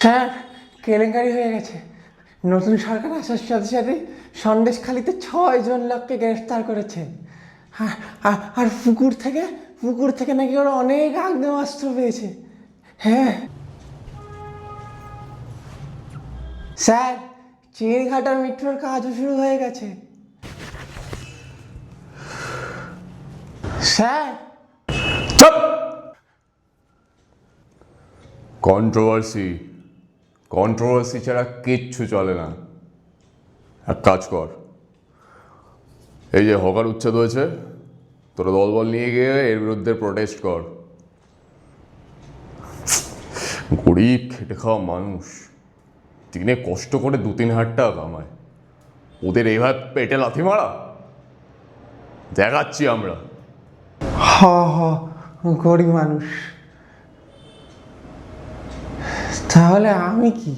Sir, কেলেঙ্কারি হয়ে গেছে। নতুন সরকার আসার সাথে সাথে সন্দেশখালিতে 6 জন লোককে গ্রেফতার করেছে। আর পুকুর থেকে নাকি ওরা অনেক আগ্নেয়াস্ত্র পেয়েছে। হ্যাঁ স্যার, চিড়িঘাটার মেট্রোর কাজও শুরু হয়ে গেছে। স্যার, চুপ! কন্ট্রোভার্সি ছাড়া কিচ্ছু চলে না। এক কাজ কর, এই যে হকার উচ্ছেদ হয়েছে, তোরা দলবল নিয়ে গিয়ে এর বিরুদ্ধে প্রোটেস্ট কর। গরিব খেটে খাওয়া মানুষ দিনে কষ্ট করে 2-3 হাজার টাকা কামায়, ওদের এইভাবে পেটে লাথি মারা দেখাচ্ছি আমরা। হ হ গরিব মানুষ। তাহলে আমি কি?